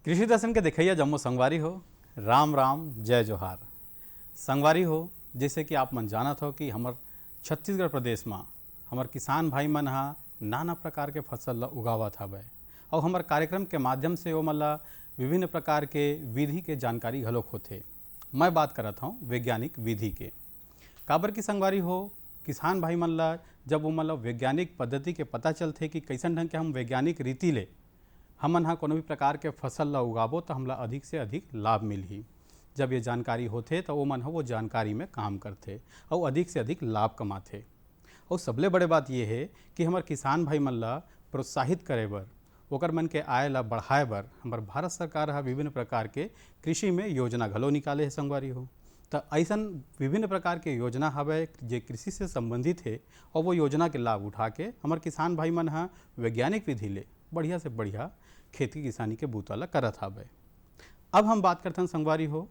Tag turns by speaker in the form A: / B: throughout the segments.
A: कृषि दर्शन के देखैया जम्मो संगवारी हो। राम राम जय जोहार। संगवारी हो, जैसे कि आप मन जानत हो कि हमर छत्तीसगढ़ प्रदेश में हमर किसान भाई मन हा नाना प्रकार के फसल ला उगावत हवे और हमर कार्यक्रम के माध्यम से वो मन ला विभिन्न प्रकार के विधि के जानकारी घलोक होथे। मैं बात करत हूँ वैज्ञानिक विधि के। काबर की संगवारी हो, किसान भाई मन ला जब वो मन ला वैज्ञानिक पद्धति के पता चलते कि कैसन ढंग के हम वैज्ञानिक रीति ले हमन हा कोनो भी प्रकार के फसल ला उगाबो तो हमला अधिक से अधिक लाभ मिलही। जब ये जानकारी होथे तो वो मन हा वो जानकारी में काम करथे और अधिक से अधिक लाभ कमाथे। और सबले बड़े बात ये है कि हमार किसान भाई मन ला प्रोत्साहित करे बर, ओकर मन के आय ला बढ़ाए बर हमार भारत सरकार हा विभिन्न प्रकार के कृषि में योजना घलो निकाले है संगवारी हो। तो ऐसन विभिन्न प्रकार के योजना हवे जे कृषि से संबंधित है और वो योजना के लाभ उठा के हमार किसान भाई मन हा वैज्ञानिक विधि ले बढ़िया से बढ़िया खेती किसानी के बूता ला करत हवे। अब हम बात करते हैं संगवारी हो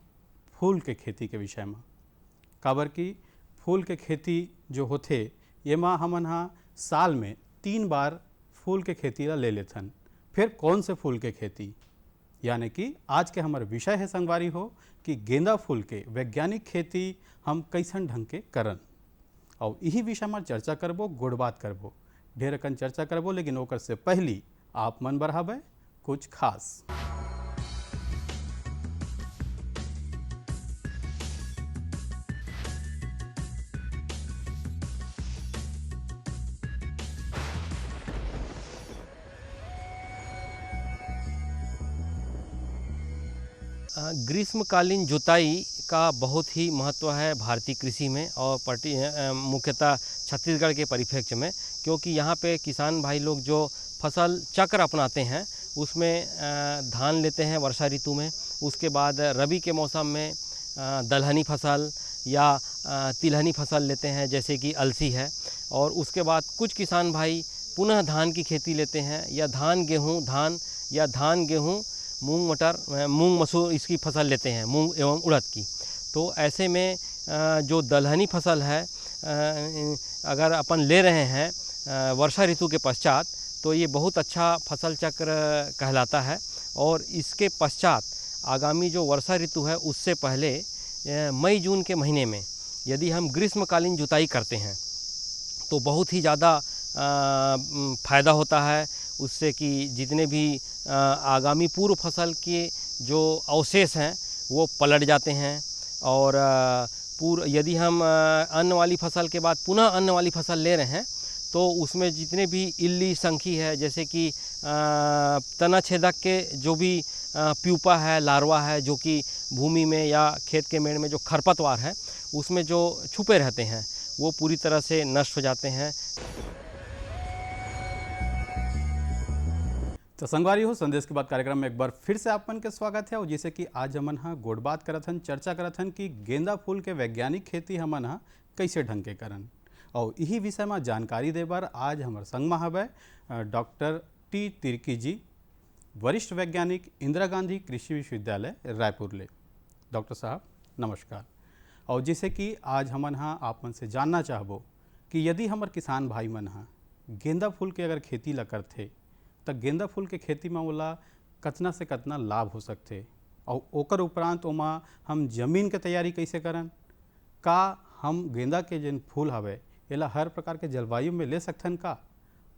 A: फूल के खेती के विषय में। काबर की फूल के खेती जो होथे ये में हमन हा साल में 3 बार फूल के खेती ला ले लेथन। फिर कौन से फूल के खेती, यानी कि आज के हमारे विषय है संगवारी हो कि गेंदा फूल के वैज्ञानिक खेती हम कैसन ढंग के करन और यही विषय में चर्चा करबो, गुड़ बात करबो, ढेर अकन चर्चा करबो। लेकिन ओकर से पहली आप मन बढ़ावे कुछ खास।
B: ग्रीष्मकालीन जुताई का बहुत ही महत्व है भारतीय कृषि में और मुख्यतः छत्तीसगढ़ के परिप्रेक्ष्य में, क्योंकि यहाँ पे किसान भाई लोग जो फसल चक्र अपनाते हैं उसमें धान लेते हैं वर्षा ऋतु में, उसके बाद रबी के मौसम में दलहनी फसल या तिलहनी फसल लेते हैं जैसे कि अलसी है, और उसके बाद कुछ किसान भाई पुनः धान की खेती लेते हैं या धान गेहूँ मूंग मटर मूंग मसूर इसकी फसल लेते हैं, मूंग एवं उड़द की। तो ऐसे में जो दलहनी फसल है अगर अपन ले रहे हैं वर्षा ऋतु के पश्चात तो ये बहुत अच्छा फसल चक्र कहलाता है। और इसके पश्चात आगामी जो वर्षा ऋतु है उससे पहले मई जून के महीने में यदि हम ग्रीष्मकालीन जुताई करते हैं तो बहुत ही ज़्यादा फ़ायदा होता है उससे कि जितने भी आगामी पूर्व फसल के जो अवशेष हैं वो पलट जाते हैं। और यदि हम अन्न वाली फसल के बाद पुनः अन्न वाली फसल ले रहे हैं तो उसमें जितने भी इल्ली संखी है, जैसे कि तना छेदक के जो भी प्यूपा है, लार्वा है, जो कि भूमि में या खेत के मेड़ में जो खरपतवार है उसमें जो छुपे रहते हैं वो पूरी तरह से नष्ट हो जाते हैं।
A: तो संगवारी हो, संदेश के बाद कार्यक्रम में एक बार फिर से आपन के स्वागत है। और जैसे कि आज हमन हा गोड़ बात करत हन, चर्चा करत हन कि गेंदा फूल के वैज्ञानिक खेती हमन हा कैसे ढंग के करन, और यही विषय में जानकारी दे बार आज हमार संग में हवे डॉक्टर टी तिर्की जी, वरिष्ठ वैज्ञानिक, इंदिरा गांधी कृषि विश्वविद्यालय रायपुर ले। डॉक्टर साहब नमस्कार। और जैसे कि आज हमन हा आप मन से जानना चाहबो कि यदि हमार किसान भाई मन हा गेंदा फूल के अगर खेती ला करथे तो गेंदा फूल के खेती में ओला कतना से कतना लाभ हो सकते, और ओकर उपरांत ओमा हम जमीन के तैयारी कैसे करन, का हम गेंदा के जिन फूल हवे एला हर प्रकार के जलवायु में ले सकथन का,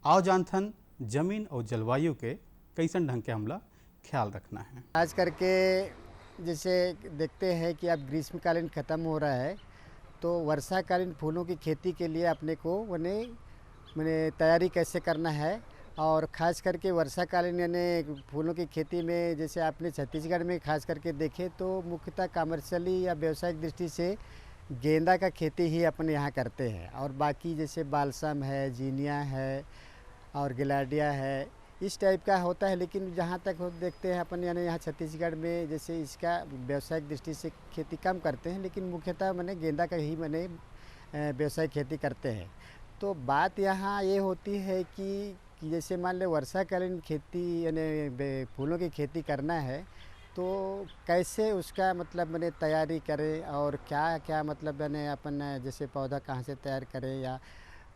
A: आओ जानथन जमीन और जलवायु के कैसन ढंग के हमला ख्याल रखना है।
C: आज करके जैसे देखते हैं कि अब ग्रीष्मकालीन ख़त्म हो रहा है तो वर्षाकालीन फूलों की खेती के लिए अपने को मैंने तैयारी कैसे करना है। और ख़ास करके वर्षाकालीन यानी फूलों की खेती में जैसे आपने छत्तीसगढ़ में खास करके देखे तो मुख्यतः कमर्शियली या व्यावसायिक दृष्टि से गेंदा का खेती ही अपने यहाँ करते हैं, और बाकी जैसे बालसम है, जीनिया है और गिलाडिया है, इस टाइप का होता है। लेकिन जहाँ तक देखते हैं अपन यानी यहाँ छत्तीसगढ़ में जैसे इसका व्यावसायिक दृष्टि से खेती कम करते हैं, लेकिन मुख्यतः गेंदा का ही व्यावसायिक खेती करते हैं। तो बात यहाँ ये होती है कि जैसे मान ले वर्षाकालीन खेती यानी फूलों की खेती करना है तो कैसे उसका तैयारी करें और क्या क्या अपन जैसे पौधा कहाँ से तैयार करें या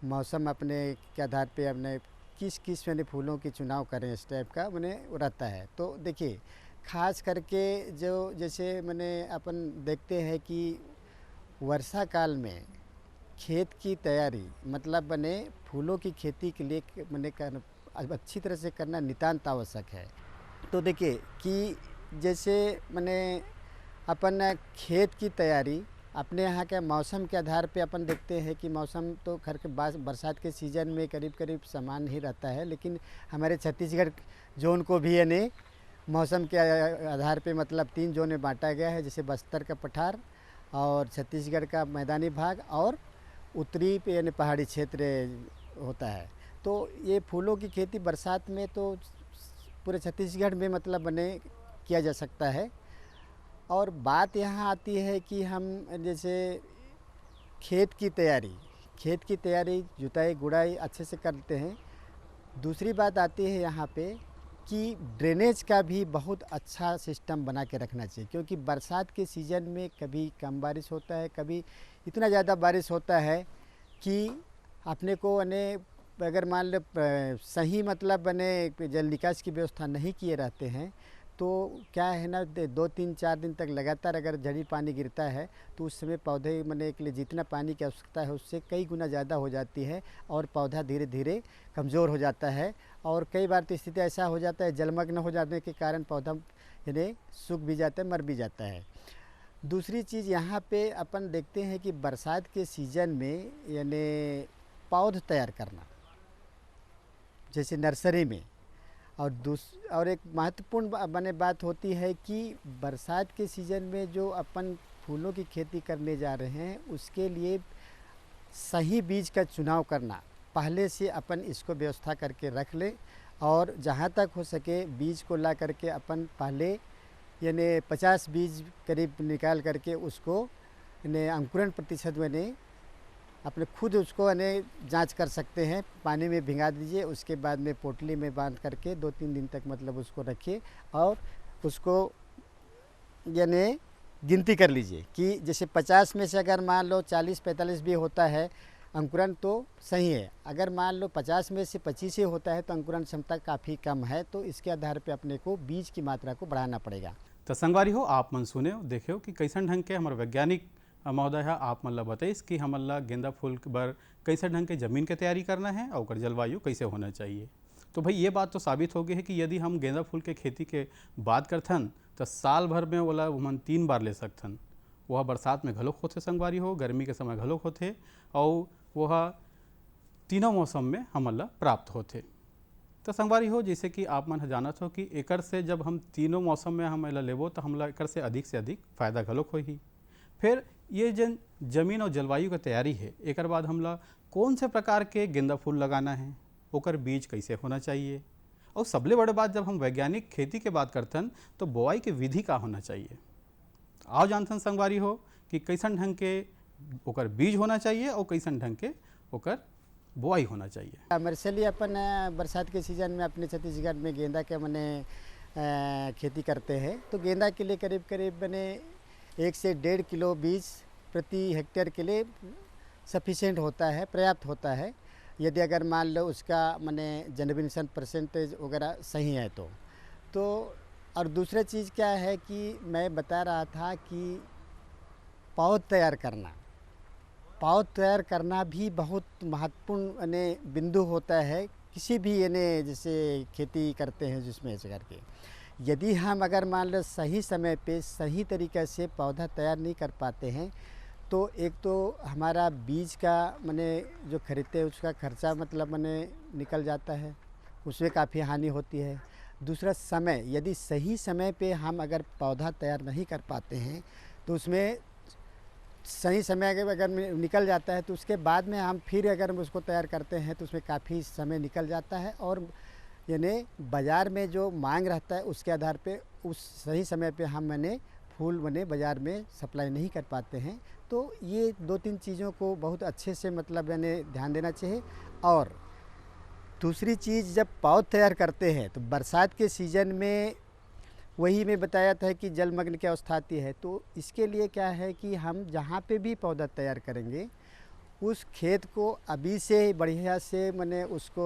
C: मौसम अपने के आधार पे अपने किस किस फूलों की चुनाव करें, इस टाइप का रहता है। तो देखिए खास करके जो जैसे मैंने अपन देखते हैं कि वर्षा काल में खेत की तैयारी मतलब बने फूलों की खेती के लिए मैंने अच्छी तरह से करना नितांत आवश्यक है। तो देखिए कि जैसे मैंने अपन खेत की तैयारी अपने यहाँ के मौसम के आधार पे अपन देखते हैं कि मौसम तो खैर के बरसात के सीज़न में करीब करीब समान ही रहता है, लेकिन हमारे छत्तीसगढ़ जोन को भी यानी मौसम के आधार पे मतलब 3 जोन में बांटा गया है, जैसे बस्तर का पठार और छत्तीसगढ़ का मैदानी भाग और उत्तरी पे यानी पहाड़ी क्षेत्र होता है। तो ये फूलों की खेती बरसात में तो पूरे छत्तीसगढ़ में मतलब बने किया जा सकता है। और बात यहाँ आती है कि हम जैसे खेत की तैयारी जुताई गुड़ाई अच्छे से करते हैं। दूसरी बात आती है यहाँ पे कि ड्रेनेज का भी बहुत अच्छा सिस्टम बना के रखना चाहिए, क्योंकि बरसात के सीज़न में कभी कम बारिश होता है, कभी इतना ज़्यादा बारिश होता है कि अपने को अगर मान लो सही मतलब बने जल निकास की व्यवस्था नहीं किए रहते हैं तो क्या है ना 2-3-4 दिन तक लगातार अगर झड़ी पानी गिरता है तो उस समय पौधे के लिए जितना पानी की आवश्यकता है उससे कई गुना ज़्यादा हो जाती है और पौधा धीरे धीरे कमज़ोर हो जाता है। और कई बार तो स्थिति ऐसा हो जाता है जलमग्न हो जाने के कारण पौधा यानी सूख भी जाता है, मर भी जाता है। दूसरी चीज़ यहाँ पे अपन देखते हैं कि बरसात के सीज़न में यानी पौध तैयार करना जैसे नर्सरी में, और एक महत्वपूर्ण बने बात होती है कि बरसात के सीज़न में जो अपन फूलों की खेती करने जा रहे हैं उसके लिए सही बीज का चुनाव करना, पहले से अपन इसको व्यवस्था करके रख ले और जहाँ तक हो सके बीज को ला करके अपन पहले यानी 50 बीज करीब निकाल करके उसको यानी अंकुरण प्रतिशत यानी अपने खुद उसको जांच कर सकते हैं। पानी में भिंगा दीजिए, उसके बाद में पोटली में बांध करके 2-3 दिन तक मतलब उसको रखिए और उसको यानी गिनती कर लीजिए कि जैसे 50 में से अगर मान लो 40-45 भी होता है अंकुरण तो सही है, अगर मान लो 50 में से 25 ही होता है तो अंकुरण क्षमता काफ़ी कम है, तो इसके आधार पे अपने को बीज की मात्रा को बढ़ाना पड़ेगा।
A: तो संगवारी हो आप मन सुने देखियो कि कैसन ढंग के हमारे वैज्ञानिक महोदय है आप मतलब बताइस कि हमला गेंदा फूल बर कैसे ढंग के ज़मीन के तैयारी करना है और जलवायु कैसे होना चाहिए। तो भाई ये बात तो साबित हो गई है कि यदि हम गेंदा फूल के खेती के बात करथन तो साल भर में वाला मन 3 बार ले सकथन। वह बरसात में घलोक होते संगवारी हो, गर्मी के समय घलोक होते और वह तीनों मौसम में हमला प्राप्त होते। तो संगवारी हो जैसे कि आप मन जानत हो कि एकर से जब हम तीनों मौसम में हम लेबो तो हमला एकर से अधिक फायदा घलोक होही। फिर ये जन जमीन और जलवायु की तैयारी है, एक बाद हमला कौन से प्रकार के गेंदा फूल लगाना है, ओकर बीज कैसे होना चाहिए, और सबले बड़े बात जब हम वैज्ञानिक खेती के बात करतन तो बुआई के विधि का होना चाहिए। आओ जानथन संगवारी हो कि कैसन ढंग के ओकर बीज होना चाहिए और कैसन ढंग के ओकर बुआई होना चाहिए।
C: कमर्शियली अपन बरसात के सीज़न में अपने छत्तीसगढ़ में गेंदा के खेती करते हैं, तो गेंदा के लिए करीब करीब 1 से 1.5 किलो बीज प्रति हेक्टेयर के लिए सफिशेंट होता है, पर्याप्त होता है, यदि अगर मान लो उसका जनरेशन परसेंटेज वगैरह सही है तो। और दूसरा चीज़ क्या है कि मैं बता रहा था कि पौध तैयार करना भी बहुत महत्वपूर्ण बिंदु होता है किसी भी जैसे खेती करते हैं जिसमें ऐसे करके। यदि हम अगर मान लो सही समय पे सही तरीक़े से पौधा तैयार नहीं कर पाते हैं तो एक तो हमारा बीज का जो खरीदते हैं उसका खर्चा निकल जाता है, उसमें काफ़ी हानि होती है। दूसरा समय, यदि सही समय पे हम अगर पौधा तैयार नहीं कर पाते हैं तो उसमें सही समय अगर निकल जाता है तो उसके बाद में हम फिर अगर उसको तैयार करते हैं तो उसमें काफ़ी समय निकल जाता है और बाज़ार में जो मांग रहता है उसके आधार पे उस सही समय पे हम फूल बाज़ार में सप्लाई नहीं कर पाते हैं। तो ये 2-3 चीज़ों को बहुत अच्छे से ध्यान देना चाहिए। और दूसरी चीज़, जब पौध तैयार करते हैं तो बरसात के सीज़न में वही मैं बताया था कि जलमग्न की अवस्था आती है, तो इसके लिए क्या है कि हम जहाँ पे भी पौधा तैयार करेंगे उस खेत को अभी से बढ़िया से मैंने उसको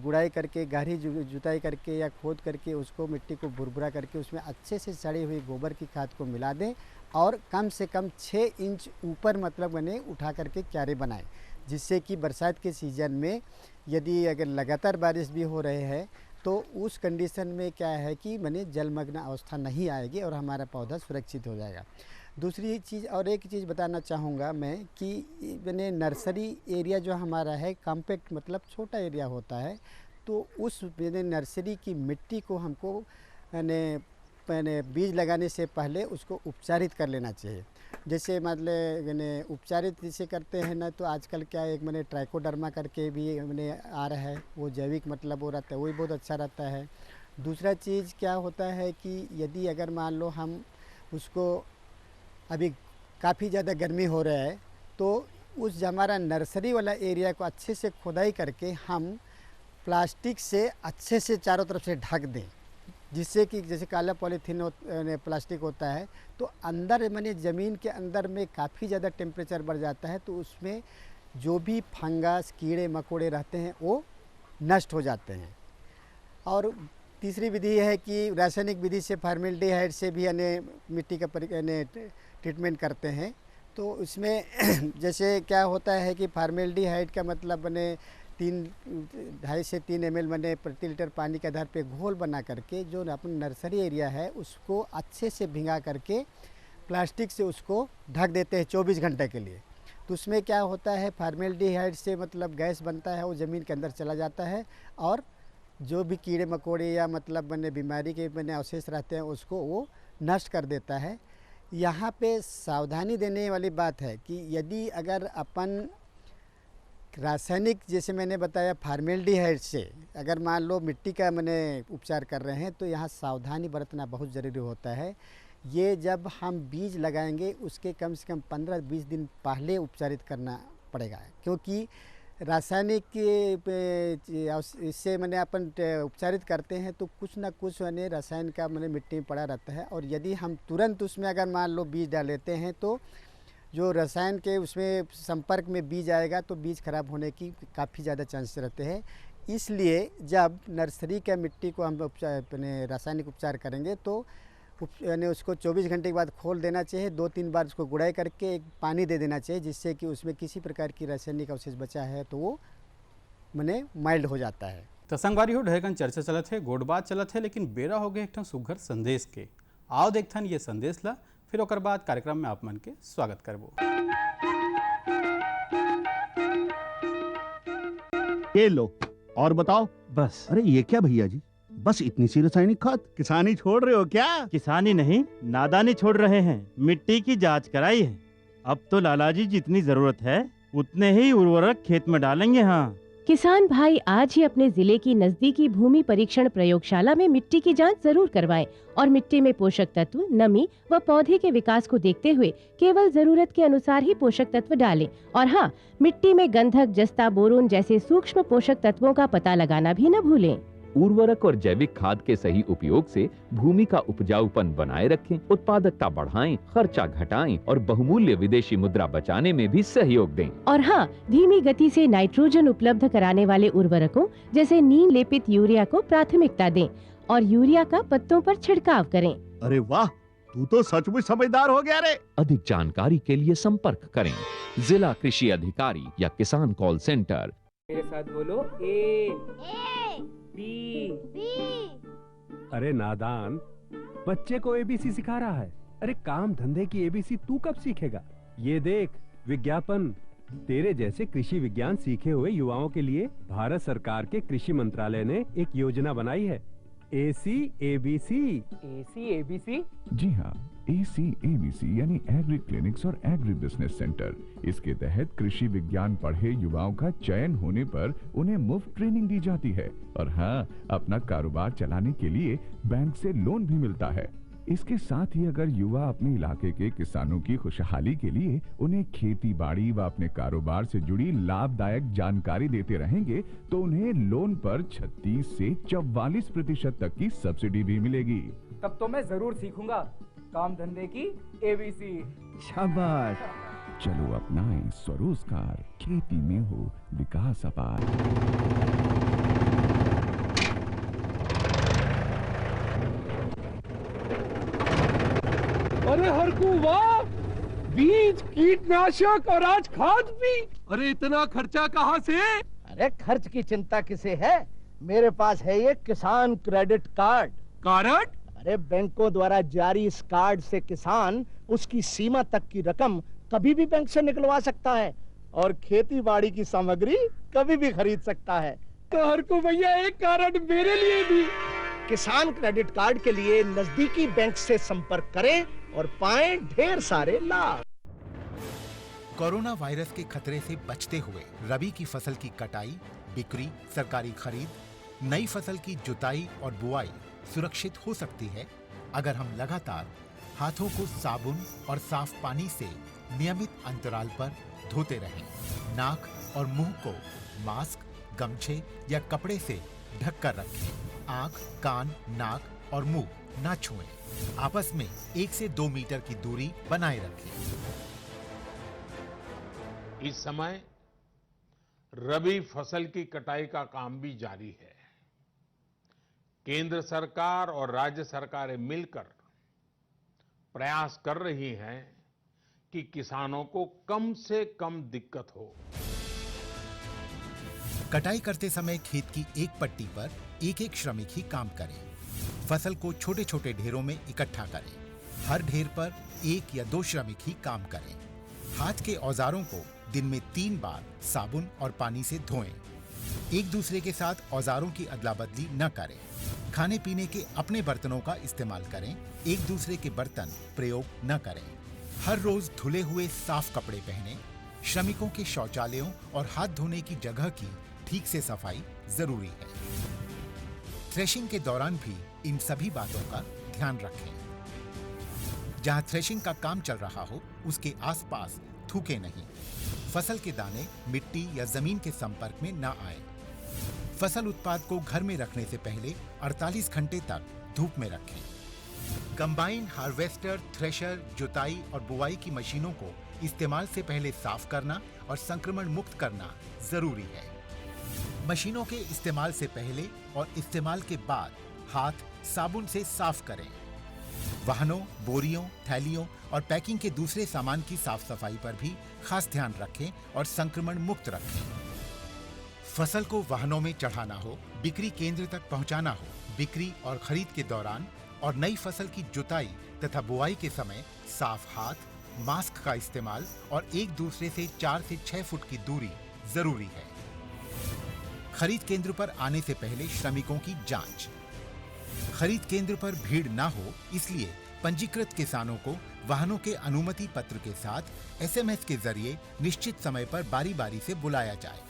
C: गुड़ाई करके गहरी जुताई करके या खोद करके उसको मिट्टी को भुरभुरा करके उसमें अच्छे से सड़ी हुई गोबर की खाद को मिला दें और कम से कम 6 इंच ऊपर मतलब मैंने उठा करके क्यारे बनाएं, जिससे कि बरसात के सीज़न में यदि अगर लगातार बारिश भी हो रहे हैं तो उस कंडीशन में क्या है कि मैंने जलमग्न अवस्था नहीं आएगी और हमारा पौधा सुरक्षित हो जाएगा। दूसरी चीज़ और एक चीज़ बताना चाहूँगा मैं कि मैंने नर्सरी एरिया जो हमारा है कॉम्पैक्ट मतलब छोटा एरिया होता है, तो उस मैंने नर्सरी की मिट्टी को हमको मैंने बीज लगाने से पहले उसको उपचारित कर लेना चाहिए। जैसे मतलब मैंने उपचारित जैसे करते हैं ना, तो आजकल क्या एक मैंने ट्राइकोडर्मा करके भी मैंने आ रहा है, वो जैविक मतलब वो रहता है, वही बहुत अच्छा रहता है। दूसरा चीज़ क्या होता है कि यदि अगर मान लो हम उसको अभी काफ़ी ज़्यादा गर्मी हो रहा है तो उस हमारा नर्सरी वाला एरिया को अच्छे से खुदाई करके हम प्लास्टिक से अच्छे से चारों तरफ से ढक दें, जिससे कि जैसे काला पॉलीथीन प्लास्टिक होता है तो अंदर मैंने ज़मीन के अंदर में काफ़ी ज़्यादा टेम्परेचर बढ़ जाता है, तो उसमें जो भी फंगस कीड़े मकोड़े रहते हैं वो नष्ट हो जाते हैं। और तीसरी विधि है कि रासायनिक विधि से फार्मेल्डिहाइड से भी मिट्टी का ट्रीटमेंट करते हैं। तो उसमें जैसे क्या होता है कि फार्मेल्डिहाइड का मतलब मैंने 2.5 से 3 ml मैंने प्रति लीटर पानी के आधार पे घोल बना करके जो अपन नर्सरी एरिया है उसको अच्छे से भिंगा करके प्लास्टिक से उसको ढक देते हैं 24 घंटे के लिए। तो उसमें क्या होता है फार्मेल्डिहाइड से मतलब गैस बनता है, वो ज़मीन के अंदर चला जाता है और जो भी कीड़े मकोड़े या मतलब मैंने बीमारी के मैंने अवशेष रहते हैं उसको वो नष्ट कर देता है। यहाँ पे सावधानी देने वाली बात है कि यदि अगर अपन रासायनिक जैसे मैंने बताया फार्मेल्डिहाइड से अगर मान लो मिट्टी का मैंने उपचार कर रहे हैं तो यहाँ सावधानी बरतना बहुत ज़रूरी होता है। ये जब हम बीज लगाएंगे उसके कम से कम 15-20 दिन पहले उपचारित करना पड़ेगा, क्योंकि रासायनिक इससे मैंने अपन उपचारित करते हैं तो कुछ ना कुछ मैंने रसायन का मैंने मिट्टी में पड़ा रहता है, और यदि हम तुरंत उसमें अगर मान लो बीज डाल लेते हैं तो जो रसायन के उसमें संपर्क में बीज आएगा तो बीज खराब होने की काफ़ी ज़्यादा चांस रहते हैं। इसलिए जब नर्सरी का मिट्टी को हम अपने रासायनिक उपचार करेंगे तो यानी उसको 24 घंटे के बाद खोल देना चाहिए, 2-3 बार उसको गुड़ाई करके एक पानी दे देना चाहिए, जिससे कि उसमें किसी प्रकार की रासायनिक अवशेष बचा है तो वो मने माइल्ड हो जाता है।
A: तो संगवारी हो ढेरकन चर्चा चलत है, गोड बात चलत है, लेकिन बेरा हो गए एक ठन सुघर संदेश के। आओ देखथन ये संदेश ला, फिर ओकर बाद कार्यक्रम में आप मन के स्वागत करबो।
D: ये लो और बताओ।
E: बस।
D: अरे ये क्या भैया जी, बस इतनी सी रासायनिक खाद? किसानी छोड़ रहे हो क्या?
E: किसानी नहीं, नादानी छोड़ रहे हैं। मिट्टी की जांच कराई है। अब तो लालाजी जितनी जरूरत है उतने ही उर्वरक खेत में डालेंगे। हाँ,
F: किसान भाई आज ही अपने जिले की नजदीकी भूमि परीक्षण प्रयोगशाला में मिट्टी की जांच जरूर करवाएं और मिट्टी में पोषक तत्व, नमी व पौधे के विकास को देखते हुए केवल जरूरत के अनुसार ही पोषक तत्व डालें। और हाँ, मिट्टी में गंधक, जस्ता, बोरोन जैसे सूक्ष्म पोषक तत्वों का पता लगाना भी न भूलें।
G: उर्वरक और जैविक खाद के सही उपयोग से भूमि का उपजाऊपन बनाए रखें, उत्पादकता बढ़ाएं, खर्चा घटाएं और बहुमूल्य विदेशी मुद्रा बचाने में भी सहयोग दें।
F: और हाँ, धीमी गति से नाइट्रोजन उपलब्ध कराने वाले उर्वरकों जैसे नीम लेपित यूरिया को प्राथमिकता दें और यूरिया का पत्तों पर छिड़काव करें।
D: अरे वाह, तू तो सचमुच समझदार हो गया रे।
G: अधिक जानकारी के लिए संपर्क करें जिला कृषि अधिकारी या किसान कॉल सेंटर।
H: मेरे साथ बोलो ए बी।
I: अरे नादान, बच्चे को एबीसी सिखा रहा है। अरे काम धंधे की एबीसी तू कब सीखेगा? ये देख विज्ञापन। तेरे जैसे कृषि विज्ञान सीखे हुए युवाओं के लिए भारत सरकार के कृषि मंत्रालय ने एक योजना बनाई है, ACABC।
H: ACABC?
J: जी हाँ, ACABC यानी एग्री क्लिनिक्स और एग्री बिजनेस सेंटर। इसके तहत कृषि विज्ञान पढ़े युवाओं का चयन होने पर उन्हें मुफ्त ट्रेनिंग दी जाती है और हाँ, अपना कारोबार चलाने के लिए बैंक से लोन भी मिलता है। इसके साथ ही अगर युवा अपने इलाके के किसानों की खुशहाली के लिए उन्हें खेती बाड़ी व अपने कारोबार से जुड़ी लाभदायक जानकारी देते रहेंगे तो उन्हें लोन पर 36 से 44% तक की सब्सिडी भी मिलेगी।
H: तब तो मैं जरूर सीखूंगा काम धंधे की ABC।
I: शाबाश,
J: चलो अपनाएं स्वरोजगार, खेती में हो विकास अपार।
I: अरे हरकू वाह, बीज, कीटनाशक और आज खाद भी। अरे इतना खर्चा कहाँ से?
K: अरे खर्च की चिंता किसे है, मेरे पास है ये किसान क्रेडिट कार्ड।
I: कार्ड?
K: अरे बैंकों द्वारा जारी इस कार्ड से किसान उसकी सीमा तक की रकम कभी भी बैंक से निकलवा सकता है और खेती बाड़ी की सामग्री कभी भी खरीद सकता है।
I: तो हरकू भैया एक कार्ड मेरे लिए भी।
K: किसान क्रेडिट कार्ड के लिए नजदीकी बैंक से संपर्क करें और पाएं ढेर सारे लाभ।
L: कोरोना वायरस के खतरे से बचते हुए रबी की फसल की कटाई, बिक्री, सरकारी खरीद, नई फसल की जुताई और बुआई सुरक्षित हो सकती है अगर हम लगातार हाथों को साबुन और साफ पानी से नियमित अंतराल पर धोते रहें। नाक और मुंह को मास्क, गमछे या कपड़े से ढक कर रखें। आंख, कान, नाक और मुंह न छुएं। आपस में 1 से 2 मीटर की दूरी बनाए रखें।
M: इस समय रबी फसल की कटाई का काम भी जारी है। केंद्र सरकार और राज्य सरकारें मिलकर प्रयास कर रही हैं कि किसानों को कम से कम दिक्कत हो।
L: कटाई करते समय खेत की एक पट्टी पर एक-एक श्रमिक ही काम करें। फसल को छोटे-छोटे ढेरों में इकट्ठा करें। हर ढेर पर 1 या 2 श्रमिक ही काम करें। हाथ के औजारों को दिन में 3 बार साबुन और पानी से धोएं। एक दूसरे के साथ औजारों की अदला बदली न करें। खाने पीने के अपने बर्तनों का इस्तेमाल करें। एक दूसरे के बर्तन प्रयोग न करें। हर रोज धुले हुए साफ कपड़े पहनें। श्रमिकों के शौचालयों और हाथ धोने की जगह की ठीक से सफाई जरूरी है। थ्रेशिंग के दौरान भी इन सभी बातों का ध्यान रखें। जहां थ्रेशिंग का काम चल रहा हो उसके आसपास थूके नहीं। फसल के दाने मिट्टी या जमीन के संपर्क में न आए। फसल उत्पाद को घर में रखने से पहले 48 घंटे तक धूप में रखें। कंबाइन हार्वेस्टर, थ्रेशर, जुताई और बुआई की मशीनों को इस्तेमाल से पहले साफ करना और संक्रमण मुक्त करना जरूरी है। मशीनों के इस्तेमाल से पहले और इस्तेमाल के बाद हाथ साबुन से साफ करें। वाहनों, बोरियों, थैलियों और पैकिंग के दूसरे सामान की साफ सफाई पर भी खास ध्यान रखें और संक्रमण मुक्त रखें। फसल को वाहनों में चढ़ाना हो, बिक्री केंद्र तक पहुंचाना हो, बिक्री और खरीद के दौरान और नई फसल की जुताई तथा बुआई के समय साफ हाथ, मास्क का इस्तेमाल और एक दूसरे से 4 से 6 फुट की दूरी जरूरी है। खरीद केंद्र पर आने से पहले श्रमिकों की जांच। खरीद केंद्र पर भीड़ न हो इसलिए पंजीकृत किसानों को वाहनों के अनुमति पत्र के साथ SMS के जरिए निश्चित समय पर बारी बारी से बुलाया जाए।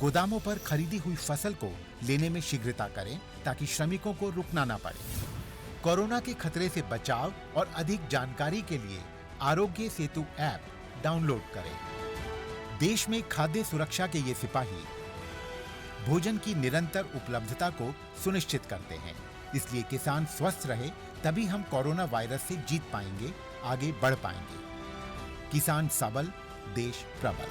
L: गोदामों पर खरीदी हुई फसल को लेने में शीघ्रता करें ताकि श्रमिकों को रुकना न पड़े। कोरोना के खतरे से बचाव और अधिक जानकारी के लिए आरोग्य सेतु ऐप डाउनलोड करें। देश में खाद्य सुरक्षा के ये सिपाही भोजन की निरंतर उपलब्धता को सुनिश्चित करते हैं। इसलिए किसान स्वस्थ रहे तभी हम कोरोना वायरस से जीत पाएंगे, आगे बढ़ पाएंगे। किसान सबल, देश प्रबल।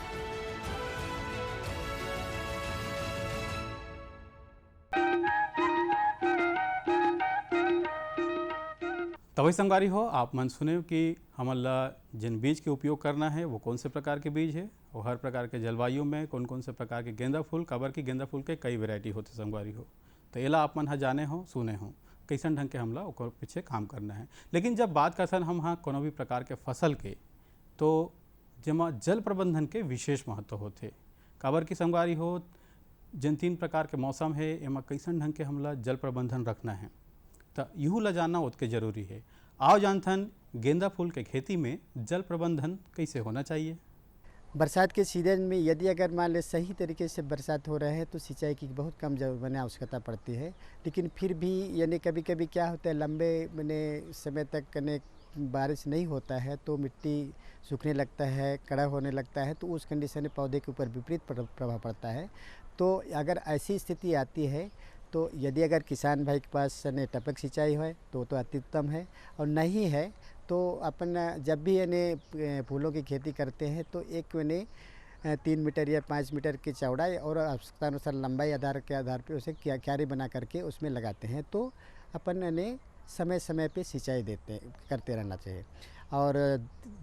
A: तभी संगवारी हो आप मन सुने कि हमला जिन बीज के उपयोग करना है वो कौन से प्रकार के बीज है और हर प्रकार के जलवायु में कौन कौन से प्रकार के गेंदा फूल, काबर की गेंदा फूल के कई वैरायटी होते संगवारी हो। तो एला आप मन जाने हो, सुने हो कैसन ढंग के हमला ओकर पीछे काम करना है। लेकिन जब बात करसन हम हाँ कोनो भी प्रकार के फसल के, तो जेमा जल प्रबंधन के विशेष महत्व होते। काबर की संगवारी हो जिन 3 प्रकार के मौसम है एमा कैसन ढंग के हमला जल प्रबंधन रखना है, तो यूँ ला जानना उतके जरूरी है। आओ जानथन गेंदा फूल के खेती में जल प्रबंधन कैसे होना चाहिए।
C: बरसात के सीजन में यदि अगर मान ले सही तरीके से बरसात हो रहा है तो सिंचाई की बहुत कम मैंने आवश्यकता पड़ती है। लेकिन फिर भी यानी कभी कभी क्या होता है लंबे मैंने समय तक कने बारिश नहीं होता है तो मिट्टी सूखने लगता है, कड़ा होने लगता है, तो उस कंडीशन में पौधे के ऊपर विपरीत प्रभाव पड़ता है। तो अगर ऐसी स्थिति आती है तो यदि अगर किसान भाई के पास टपक सिंचाई है तो अति उत्तम है, और नहीं है तो अपन जब भी यानी फूलों की खेती करते हैं तो एक यानी 3 मीटर या 5 मीटर की चौड़ाई और आवश्यकता अनुसार लंबाई के आधार पे उसे क्यारी बना करके उसमें लगाते हैं। तो अपन यानी समय समय पे सिंचाई करते रहना चाहिए। और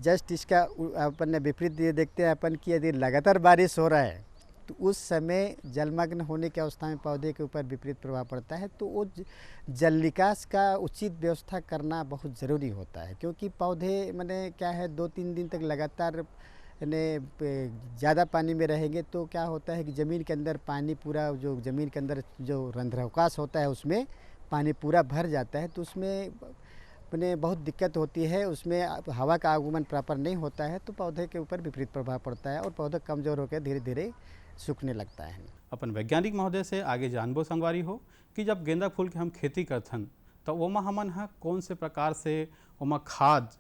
C: जस्ट इसका अपन ने विपरीत ये देखते हैं अपन कि यदि लगातार बारिश हो रहा है तो उस समय जलमग्न होने की अवस्था में पौधे के ऊपर विपरीत प्रभाव पड़ता है। तो वो जल निकास का उचित व्यवस्था करना बहुत ज़रूरी होता है, क्योंकि पौधे मैंने क्या है 2-3 दिन तक लगातार ज़्यादा पानी में रहेंगे तो क्या होता है कि ज़मीन के अंदर पानी पूरा जो ज़मीन के अंदर जो रंध्रावकाश होता है उसमें पानी पूरा भर जाता है। तो उसमें मैंने बहुत दिक्कत होती है, उसमें हवा का आगमन प्रॉपर नहीं होता है तो पौधे के ऊपर विपरीत प्रभाव पड़ता है और पौधा कमज़ोर होकर धीरे धीरे सूखने लगता है।
A: अपन वैज्ञानिक महोदय से आगे जानबो संगवारी हो कि जब गेंदा फूल के हम खेती करथन तो ओमा हमन हा कौन से प्रकार से ओमा खाद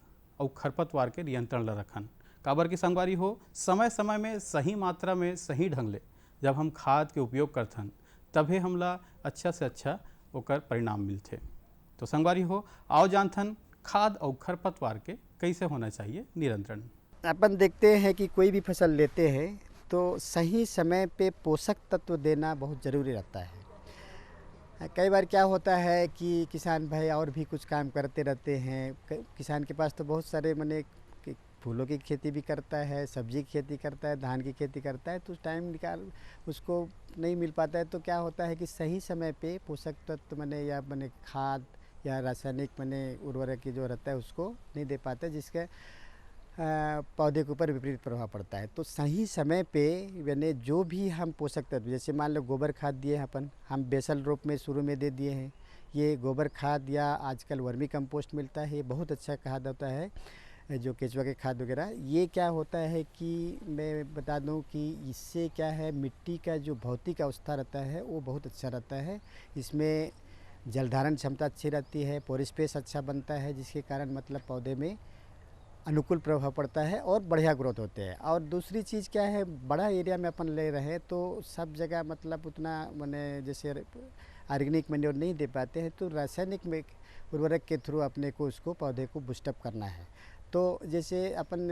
A: और खरपतवार के नियंत्रण ला रखन। काबर की संगवारी हो समय समय में सही मात्रा में सही ढंग ले जब हम खाद के उपयोग करथन तभी हमला अच्छा से अच्छा ओकर परिणाम मिलते। तो संगवारी हो आओ जानथन खाद और खरपतवार के कैसे होना चाहिए नियंत्रण।
C: अपन देखते हैं कि कोई भी फसल लेते हैं तो सही समय पे पोषक तत्व देना बहुत ज़रूरी रहता है। कई बार क्या होता है कि किसान भाई और भी कुछ काम करते रहते हैं, किसान के पास तो बहुत सारे मैंने फूलों की खेती भी करता है, सब्जी की खेती करता है, धान की खेती करता है, तो टाइम निकाल उसको नहीं मिल पाता है। तो क्या होता है कि सही समय पे पोषक तत्व या खाद या रासायनिक उर्वरक की जो रहता है उसको नहीं दे पाते, जिसके पौधे के ऊपर विपरीत प्रभाव पड़ता है। तो सही समय पे जो भी हम पोषक तत्व, जैसे मान लो गोबर खाद दिए हैं हम बेसल रूप में शुरू में दे दिए हैं। ये गोबर खाद या आजकल वर्मी कंपोस्ट मिलता है, ये बहुत अच्छा खाद होता है, जो केचुआ के खाद वगैरह। ये क्या होता है कि मैं बता दूं कि इससे क्या है मिट्टी का जो भौतिक अवस्था रहता है वो बहुत अच्छा रहता है। इसमें जल धारण क्षमता अच्छी रहती है, पोर स्पेस अच्छा बनता है, जिसके कारण पौधे में अनुकूल प्रभाव पड़ता है और बढ़िया ग्रोथ होते हैं। और दूसरी चीज़ क्या है, बड़ा एरिया में अपन ले रहे हैं तो सब जगह उतना जैसे ऑर्गेनिक मैन्योर नहीं दे पाते हैं, तो रासायनिक में उर्वरक के थ्रू अपने को उसको पौधे को बूस्टअप करना है। तो जैसे अपन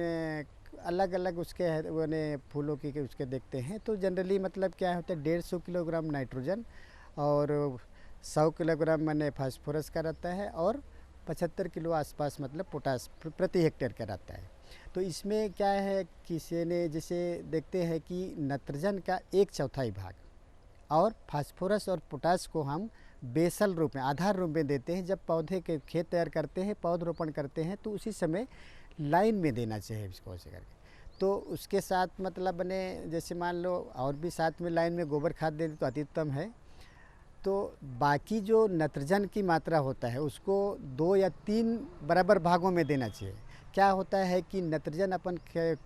C: अलग अलग उसके फूलों की उसके देखते हैं तो जनरली क्या होता है 150 किलोग्राम नाइट्रोजन और 100 किलोग्राम फास्फोरस का रहता है और 75 किलो आसपास पोटास प्रति हेक्टेयर का रहता है। तो इसमें क्या है किसी ने जैसे देखते हैं कि नाइट्रोजन का 1/4 भाग और फास्फोरस और पोटास को हम बेसल रूप में आधार रूप में देते हैं। जब पौधे के खेत तैयार करते हैं, पौधरोपण करते हैं, तो उसी समय लाइन में देना चाहिए इसको ऐसे करके। तो उसके साथ जैसे मान लो और भी साथ में लाइन में गोबर खाद दे दे तो अति उत्तम है। तो बाकी जो नाइट्रोजन की मात्रा होता है उसको 2 या 3 बराबर भागों में देना चाहिए। क्या होता है कि नाइट्रोजन अपन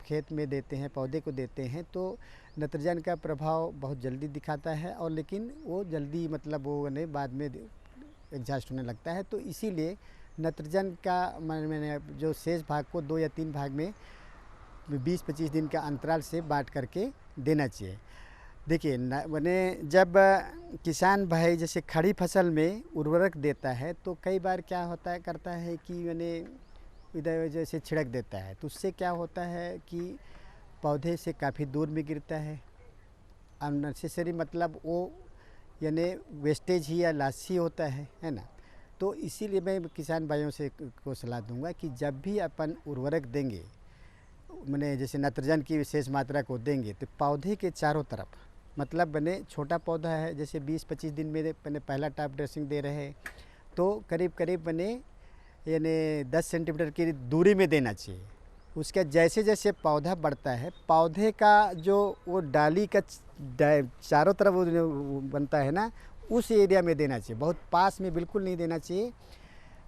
C: खेत में देते हैं, पौधे को देते हैं, तो नाइट्रोजन का प्रभाव बहुत जल्दी दिखाता है और लेकिन वो जल्दी वो बाद में एग्जॉस्ट होने लगता है। तो इसीलिए नाइट्रोजन का मैंने जो शेष भाग को 2 या 3 भाग में 20-25 दिन का अंतराल से बांट करके देना चाहिए। देखिए जब किसान भाई जैसे खड़ी फसल में उर्वरक देता है तो कई बार क्या करता है कि इधर जैसे छिड़क देता है, तो उससे क्या होता है कि पौधे से काफ़ी दूर में गिरता है। अननेसेसरी वो वेस्टेज ही या लॉस ही होता है ना। तो इसीलिए मैं किसान भाइयों से को सलाह दूंगा कि जब भी अपन उर्वरक देंगे जैसे नाइट्रोजन की विशेष मात्रा को देंगे तो पौधे के चारों तरफ छोटा पौधा है जैसे 20-25 दिन में पहला टॉप ड्रेसिंग दे रहे हैं तो करीब करीब 10 सेंटीमीटर की दूरी में देना चाहिए। उसके जैसे जैसे पौधा बढ़ता है, पौधे का जो वो डाली का चारों तरफ वो बनता है ना, उस एरिया में देना चाहिए। बहुत पास में बिल्कुल नहीं देना चाहिए,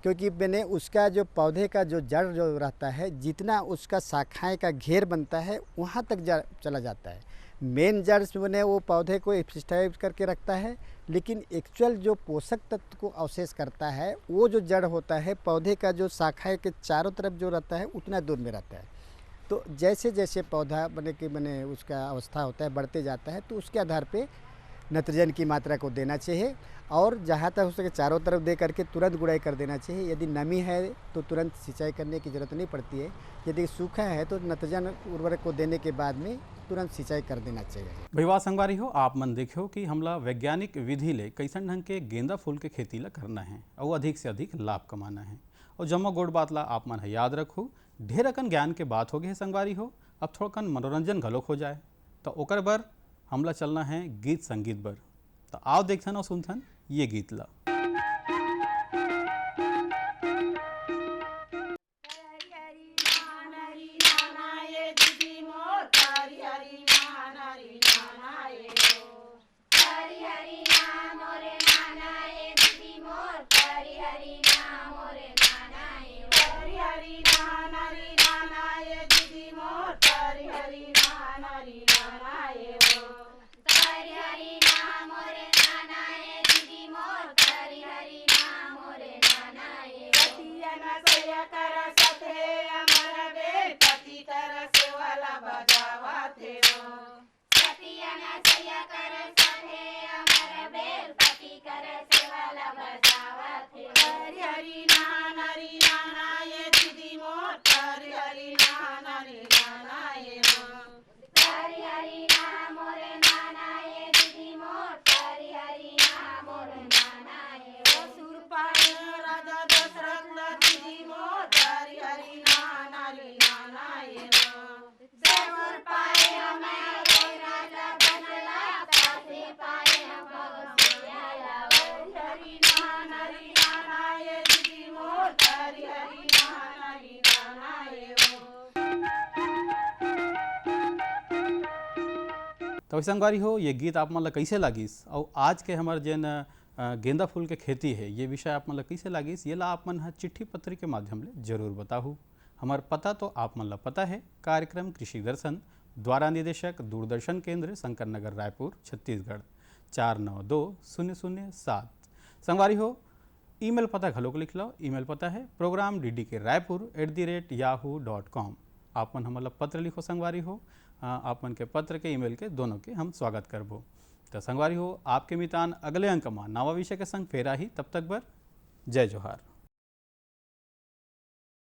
C: क्योंकि उसका जो पौधे का जो जड़ जो रहता है, जितना उसका शाखाएं का घेर बनता है वहाँ तक चला जाता है। मेन जड़ से वो पौधे को स्टेबल करके रखता है, लेकिन एक्चुअल जो पोषक तत्व को अवशेष करता है वो जो जड़ होता है पौधे का जो शाखाएं के चारों तरफ जो रहता है उतना दूर में रहता है। तो जैसे जैसे पौधा उसका अवस्था होता है बढ़ते जाता है, तो उसके आधार पे नत्रजन की मात्रा को देना चाहिए और जहाँ तक हो सके चारों तरफ दे करके तुरंत गुड़ाई कर देना चाहिए। यदि नमी है तो तुरंत सिंचाई करने की ज़रूरत नहीं पड़ती है। यदि सूखा है तो नत्रजन उर्वरक को देने के बाद में तुरंत सिंचाई कर देना चाहिए।
A: भैया संगवारी हो, आप मन देखो कि हमला वैज्ञानिक विधि ले कैसन ढंग के गेंदा फूल के खेती ला करना है और अधिक से अधिक लाभ कमाना है। और जम्मो गोड़ बात ला आप मन याद रखो, ढेर अकन ज्ञान के बात हो गए संगवारी हो, अब थोड़कन मनोरंजन घलोक हो जाए। तो ओकर बर हमला चलना है गीत संगीत बर। तो आओ देखथन और सुनथन ये गीत ला। तो संगवारी हो, ये गीत आप मतलब कैसे लागिस और आज के हमारे जन गेंदा फूल के खेती है ये विषय आप मतलब कैसे लागिस, ये ला आप मन चिट्ठी पत्र के माध्यम ले जरूर बताहू। हमार पता तो आप मन ला पता है, कार्यक्रम कृषि दर्शन, द्वारा निदेशक दूरदर्शन केंद्र शंकर नगर रायपुर छत्तीसगढ़ 492007। संगवारी हो, ईमेल पता घलोक लिख लो। ईमेल पता है प्रोग्राम ddkraipur@yahoo.com। आप मन हमला पत्र लिखो संगवारी हो, आप मन के पत्र के ईमेल के दोनों के हम स्वागत करबो। तो संगवारी हो, आपके मितान अगले अंक में नवा विषय के संग फेरा ही, तब तक बर जय जोहार।